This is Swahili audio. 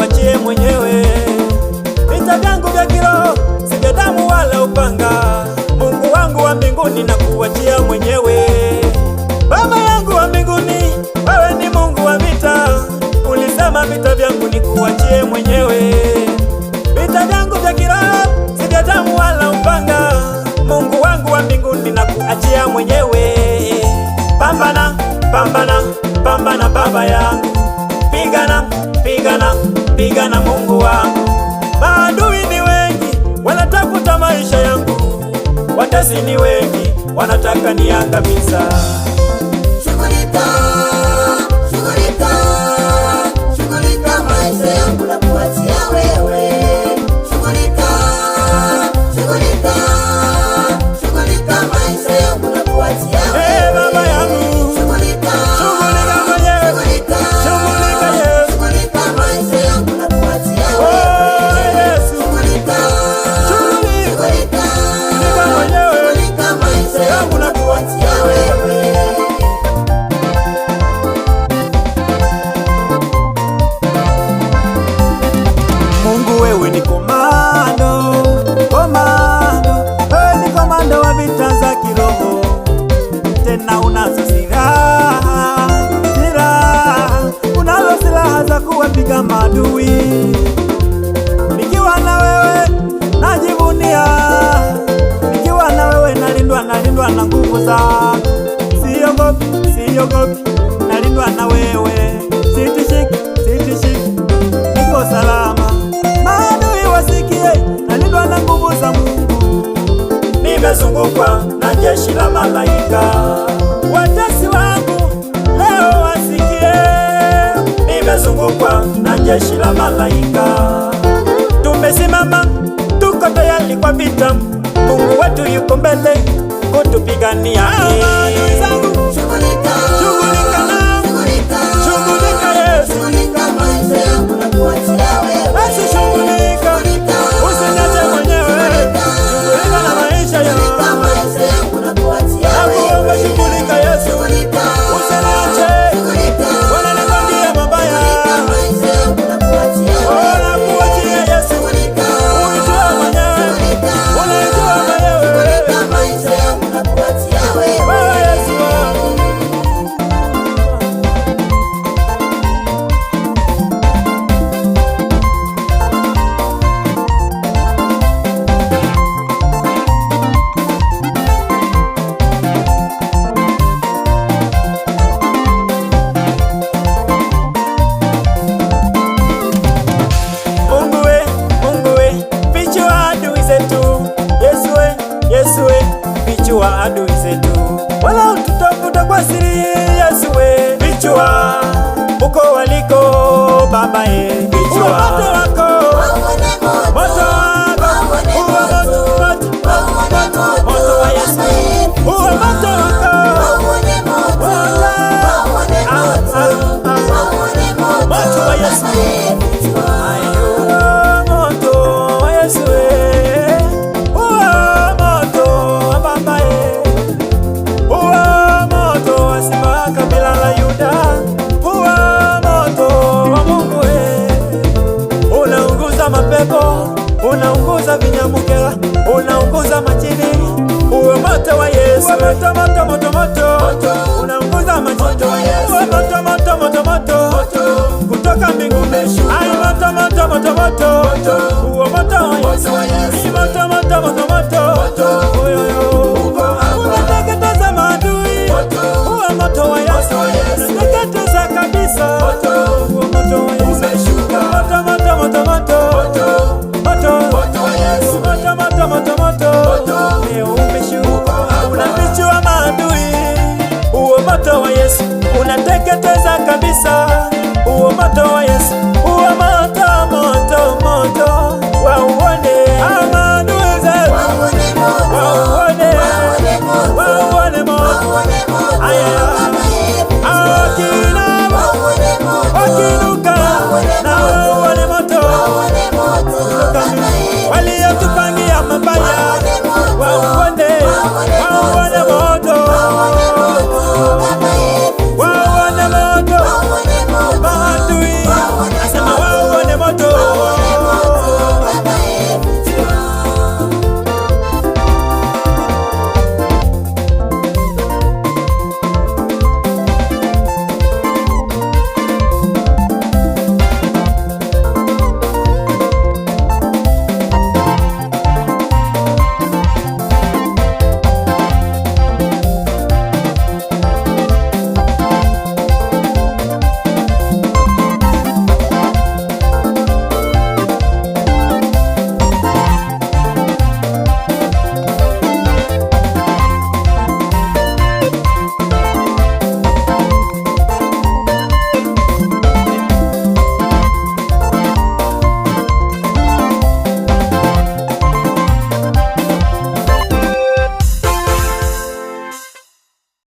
nikuachie mwenyewe. Vita vyangu vya kiroho si vya damu wala upanga. Mungu wangu wa mbinguni nakuachia mwenyewe. Baba yangu wa mbinguni, wewe ni Mungu wa vita. Ulisema vita vyangu nikuachie mwenyewe. Vita vyangu vya kiroho si vya damu wala upanga. Mungu wangu wa mbinguni nakuachia mwenyewe. Pambana, pambana, pambana baba yangu. Pigana, pigana, pigana Mungu wangu. Maadui ni wengi wanatafuta maisha yangu. Watesi ni wengi wanataka niangamiza. Shughulika, shughulika, shughulika maisha yangu na kuachia wewe. Shughulika, shughulika, shughulika maisha yangu na kuachia wewe. Baba yangu, Shughulika, shughulika mwenyewe. shughulika, Shughulika Yesu. shughulika maisha yangu na kuachia Oh wewe. Yesu, Shughulika, shughulika shughulika, mwenyewe. shughulika maisha yangu na kuachia wewe. Mungu wewe ni komando, komando, wewe ni komando wa vita za kiroho. Tena unazo silaha, unazo silaha za kuwapiga maadui. Nikiwa na wewe najivunia, nikiwa na wewe nalindwa na nguvu zako. Siogopi, siogopi, nalindwa na wewe. Sitishiki, sitishiki, niko salama. Maadui wasikie, nalindwa na nguvu za Mungu. Nimezungukwa na jeshi la malaika. Watesi wangu leo wasikie, nimezungukwa na jeshi la malaika. Tumesimama, tuko tayari kwa vita. Mungu wetu yuko mbele kutupigania. Maadui zangu, Shughulika, shughulika nao, shughulika, shughulika Yesu. shughulika maisha yangu na kuachia wewe. Yesu shughulika, usiniache mwenyewe. Shughulika na maisha Shughulika yangu. maisha yangu na kuachia Nakuomba wewe. shughulika Yesu. Shughulika, Usiniache, shughulika, wananipangia mabaya. shughulika maisha yangu na kuachia Oh, wewe. nakuachia Yesu. Shughulika, Unijua mwenyewe, shughulika, unijua mwenyewe. shughulika maisha yangu na kuachia wewe. Wewe Yesu wangu. Mungu we, fichua adui zetu. Yesu we, Yesu we, fichua adui zetu. Wala ututafuta kwa siri. Yesu we, fichua uko waliko Baba ye. Fichua moto wako, Waone moto, moto wako, waone uwa moto, moto, moto, waone moto, moto wa Yesu, uwa moto wako, waone moto, waone moto, waone moto, moto wa Yesu. Uwa moto wa Yesu we, uwa moto wa Baba ye, uwa moto wa simba wa kabila la Yuda, uwa moto wa Mungu we. Unaunguza mapepo, unaunguza vinyamukela, unaunguza majini. Uwe moto wa Yesu, uwe moto, moto, moto, moto, unaunguza majini. Uwe